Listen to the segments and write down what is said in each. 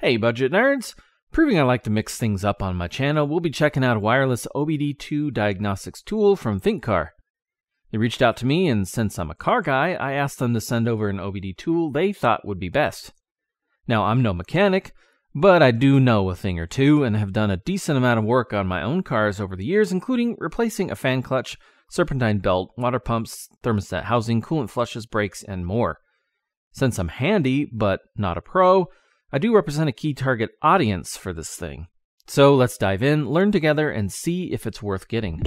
Hey budget nerds! Proving I like to mix things up on my channel, we'll be checking out a wireless OBD2 diagnostics tool from ThinkCar. They reached out to me, and since I'm a car guy, I asked them to send over an OBD tool they thought would be best. Now, I'm no mechanic, but I do know a thing or two and have done a decent amount of work on my own cars over the years, including replacing a fan clutch, serpentine belt, water pumps, thermostat housing, coolant flushes, brakes, and more. Since I'm handy, but not a pro, I do represent a key target audience for this thing. So let's dive in, learn together, and see if it's worth getting.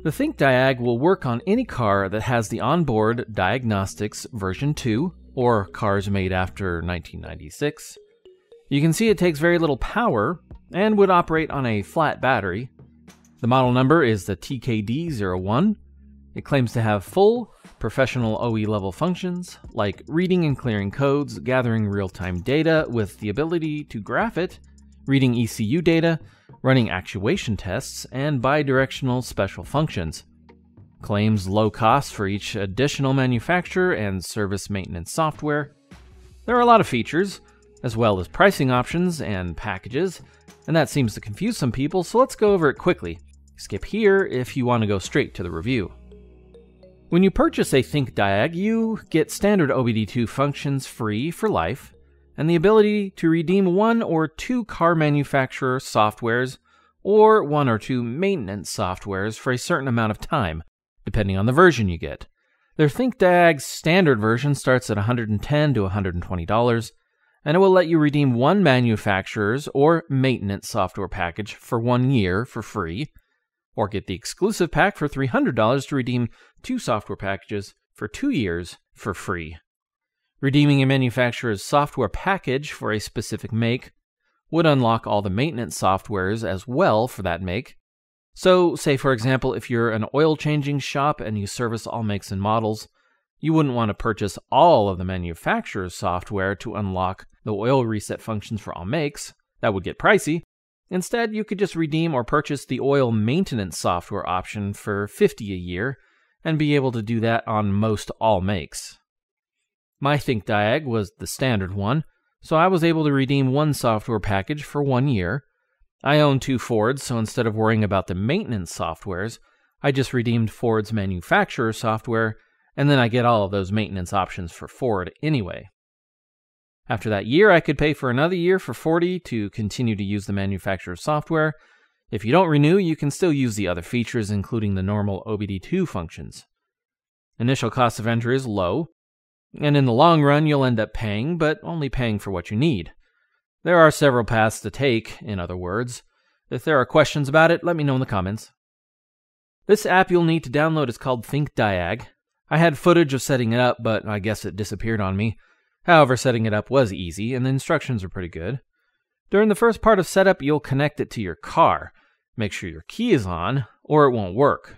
The ThinkDiag will work on any car that has the onboard Diagnostics version 2, or cars made after 1996. You can see it takes very little power, and would operate on a flat battery. The model number is the TKD01. It claims to have full, professional OE level functions, like reading and clearing codes, gathering real-time data with the ability to graph it, reading ECU data, running actuation tests, and bidirectional special functions. Claims low cost for each additional manufacturer and service maintenance software. There are a lot of features, as well as pricing options and packages, and that seems to confuse some people, so let's go over it quickly. Skip here if you want to go straight to the review. When you purchase a ThinkDiag, you get standard OBD2 functions free for life, and the ability to redeem 1 or 2 car manufacturer softwares, or 1 or 2 maintenance softwares for a certain amount of time, depending on the version you get. Their ThinkDiag standard version starts at $110 to $120, and it will let you redeem 1 manufacturer's or maintenance software package for 1 year for free, or get the exclusive pack for $300 to redeem 2 software packages for 2 years for free. Redeeming a manufacturer's software package for a specific make would unlock all the maintenance softwares as well for that make. So, say for example, if you're an oil changing shop and you service all makes and models, you wouldn't want to purchase all of the manufacturer's software to unlock the oil reset functions for all makes. That would get pricey. Instead, you could just redeem or purchase the oil maintenance software option for $50 a year and be able to do that on most all makes. My ThinkDiag was the standard one, so I was able to redeem 1 software package for 1 year. I own 2 Fords, so instead of worrying about the maintenance softwares, I just redeemed Ford's manufacturer software, and then I get all of those maintenance options for Ford anyway. After that year, I could pay for another year for $40 to continue to use the manufacturer's software. If you don't renew, you can still use the other features, including the normal OBD2 functions. Initial cost of entry is low, and in the long run, you'll end up paying, but only paying for what you need. There are several paths to take, in other words. If there are questions about it, let me know in the comments. This app you'll need to download is called ThinkDiag. I had footage of setting it up, but I guess it disappeared on me. However, setting it up was easy, and the instructions are pretty good. During the first part of setup, you'll connect it to your car. Make sure your key is on, or it won't work.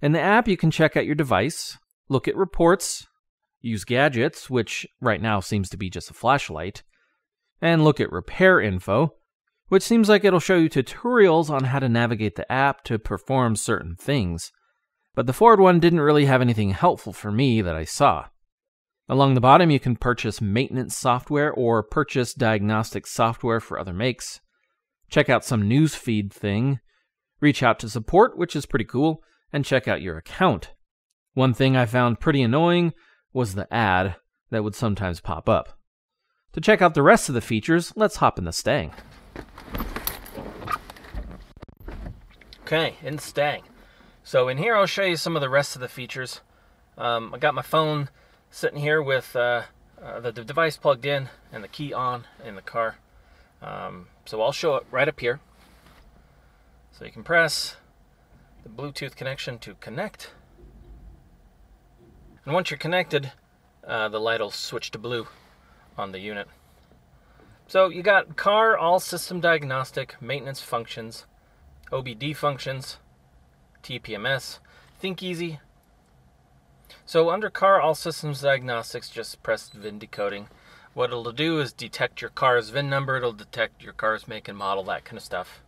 In the app, you can check out your device, look at reports, use gadgets, which right now seems to be just a flashlight, and look at repair info, which seems like it'll show you tutorials on how to navigate the app to perform certain things. But the Ford one didn't really have anything helpful for me that I saw. Along the bottom, you can purchase maintenance software or purchase diagnostic software for other makes. Check out some newsfeed thing. Reach out to support, which is pretty cool, and check out your account. One thing I found pretty annoying was the ad that would sometimes pop up. To check out the rest of the features, let's hop in the Stang. Okay, in the Stang. So in here, I'll show you some of the rest of the features. I got my phone sitting here with the device plugged in and the key on in the car. So I'll show it right up here. So you can press the Bluetooth connection to connect. And once you're connected, the light will switch to blue on the unit. So you got car all system diagnostic, maintenance functions, OBD functions, TPMS, ThinkEasy. So under car all systems diagnostics, just press VIN decoding. What it'll do is detect your car's VIN number, it'll detect your car's make and model, that kind of stuff.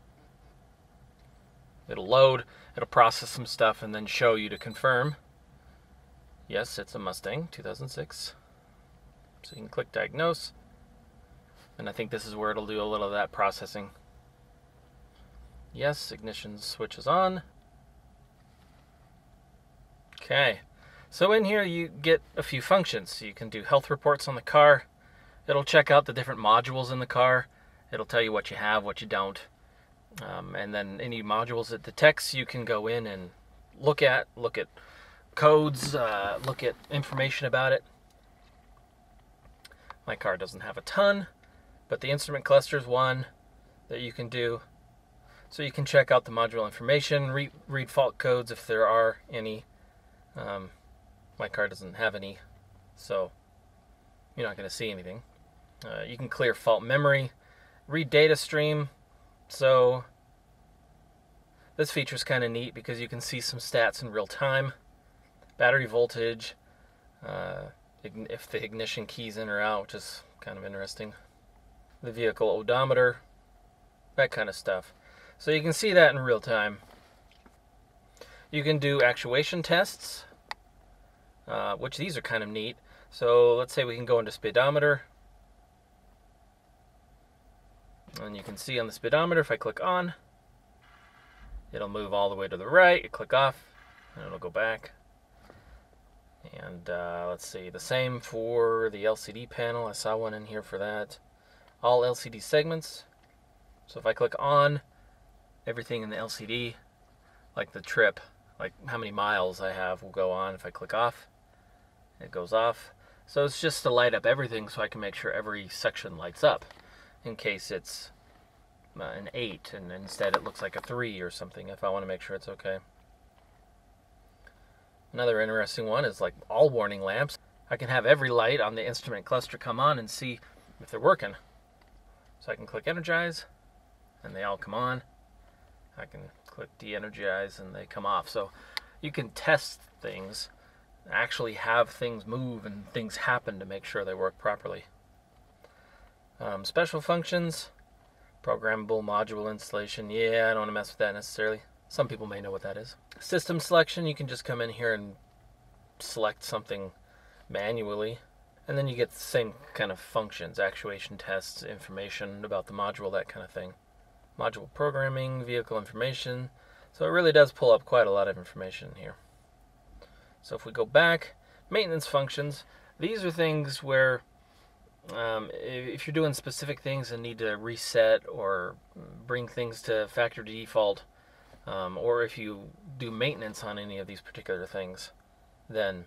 It'll load, it'll process some stuff, and then show you to confirm. Yes, it's a Mustang 2006. So you can click diagnose, and I think this is where it'll do a little of that processing. Yes, ignition switch is on. Okay, so in here you get a few functions. You can do health reports on the car. It'll check out the different modules in the car. It'll tell you what you have, what you don't. And then any modules it detects, you can go in and look at codes, look at information about it. My car doesn't have a ton, but the instrument cluster is one that you can do. So you can check out the module information, read fault codes if there are any. My car doesn't have any, so you're not going to see anything. You can clear fault memory, read data stream. So this feature is kind of neat because you can see some stats in real time. Battery voltage, if the ignition key's in or out, which is kind of interesting. The vehicle odometer, that kind of stuff. So you can see that in real time. You can do actuation tests, which these are kind of neat. So let's say we can go into speedometer. And you can see on the speedometer, if I click on, it'll move all the way to the right. You click off, and it'll go back. And let's see, the same for the LCD panel. I saw one in here for that. All LCD segments. So if I click on, everything in the LCD, like the trip, like how many miles I have, will go on. If I click off, it goes off. So it's just to light up everything so I can make sure every section lights up in case it's an 8 and instead it looks like a 3 or something, if I want to make sure it's okay. Another interesting one is like all warning lamps. I can have every light on the instrument cluster come on and see if they're working. So I can click energize and they all come on. I can click de-energize and they come off. So you can test things, actually have things move and things happen to make sure they work properly. Special functions, programmable module installation. Yeah, I don't want to mess with that necessarily. Some people may know what that is. System selection, you can just come in here and select something manually. And then you get the same kind of functions, actuation tests, information about the module, that kind of thing. Module programming, vehicle information. So it really does pull up quite a lot of information here. So if we go back, maintenance functions, these are things where if you're doing specific things and need to reset or bring things to factory default, or if you do maintenance on any of these particular things, then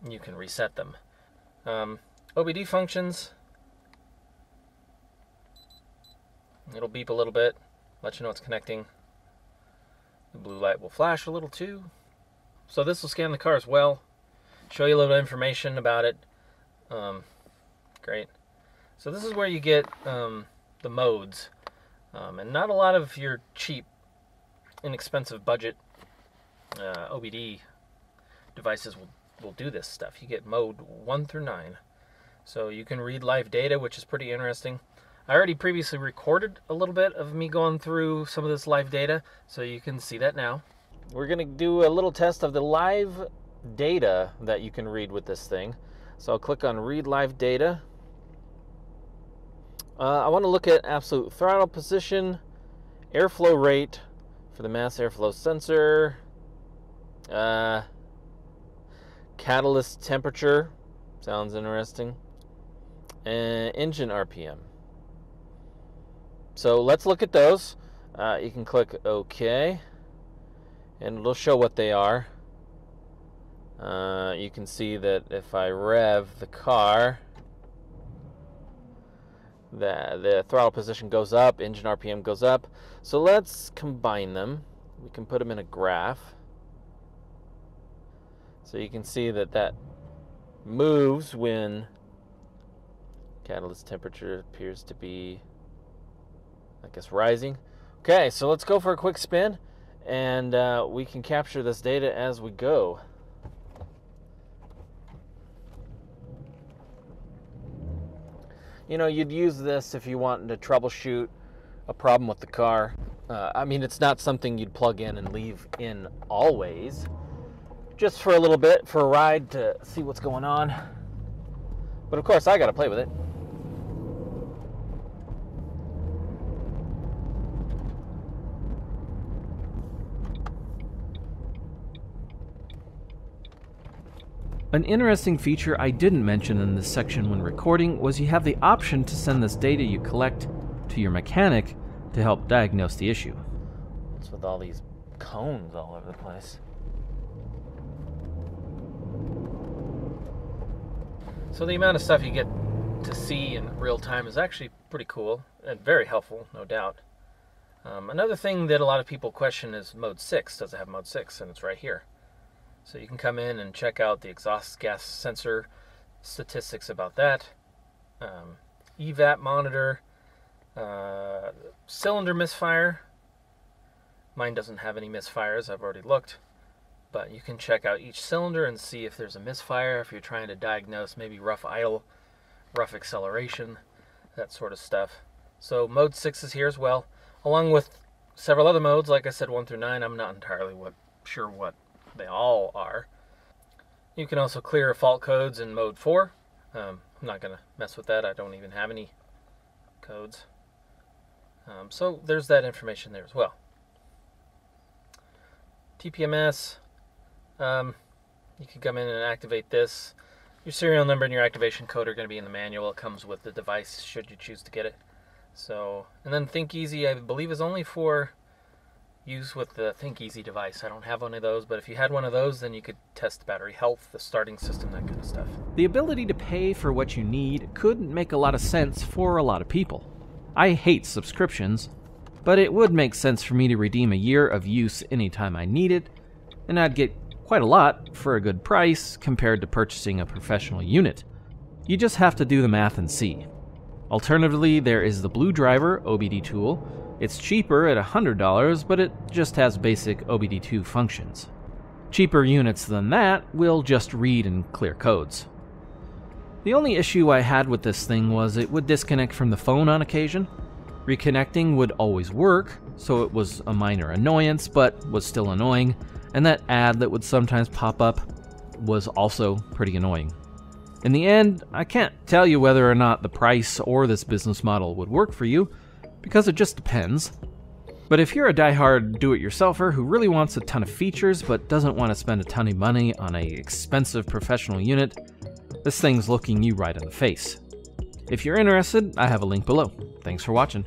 you can reset them. OBD functions, it'll beep a little bit, let you know it's connecting. The blue light will flash a little too. So this will scan the car as well, show you a little information about it. Great. So this is where you get the modes, and not a lot of your cheap, inexpensive budget OBD devices will do this stuff. You get mode 1 through 9. So you can read live data, which is pretty interesting. I already previously recorded a little bit of me going through some of this live data, so you can see that now. We're going to do a little test of the live data that you can read with this thing. So I'll click on read live data. I want to look at absolute throttle position, airflow rate for the mass airflow sensor, catalyst temperature, sounds interesting, and engine RPM. So let's look at those. You can click OK, and it'll show what they are. You can see that if I rev the car, the throttle position goes up, engine RPM goes up. So let's combine them. We can put them in a graph. So you can see that that moves when catalyst temperature appears to be, I guess, rising. Okay, so let's go for a quick spin, and we can capture this data as we go. You know, you'd use this if you wanted to troubleshoot a problem with the car. I mean, it's not something you'd plug in and leave in always. Just for a little bit, for a ride to see what's going on. But of course, I gotta play with it. An interesting feature I didn't mention in this section when recording was you have the option to send this data you collect to your mechanic to help diagnose the issue. What's with all these cones all over the place? So the amount of stuff you get to see in real time is actually pretty cool and very helpful, no doubt. Another thing that a lot of people question is Mode 6. Does it have Mode 6? And it's right here. So you can come in and check out the exhaust gas sensor statistics about that. EVAP monitor, cylinder misfire. Mine doesn't have any misfires, I've already looked. But you can check out each cylinder and see if there's a misfire, if you're trying to diagnose maybe rough idle, rough acceleration, that sort of stuff. So Mode 6 is here as well, along with several other modes. Like I said, 1 through 9, I'm not entirely sure what they all are. You can also clear fault codes in Mode 4. I'm not going to mess with that. I don't even have any codes. So there's that information there as well. TPMS. You can come in and activate this. Your serial number and your activation code are going to be in the manual. It comes with the device should you choose to get it. So, and then ThinkEasy, I believe, is only for use with the ThinkEasy device. I don't have one of those, but if you had one of those, then you could test the battery health, the starting system, that kind of stuff. The ability to pay for what you need could make a lot of sense for a lot of people. I hate subscriptions, but it would make sense for me to redeem a year of use anytime I need it, and I'd get quite a lot for a good price compared to purchasing a professional unit. You just have to do the math and see. Alternatively, there is the Blue Driver OBD tool. It's cheaper at $100, but it just has basic OBD2 functions. Cheaper units than that will just read and clear codes. The only issue I had with this thing was it would disconnect from the phone on occasion. Reconnecting would always work, so it was a minor annoyance, but was still annoying, and that ad that would sometimes pop up was also pretty annoying. In the end, I can't tell you whether or not the price or this business model would work for you, because it just depends. But if you're a diehard do-it-yourselfer who really wants a ton of features but doesn't want to spend a ton of money on an expensive professional unit, this thing's looking you right in the face. If you're interested, I have a link below. Thanks for watching.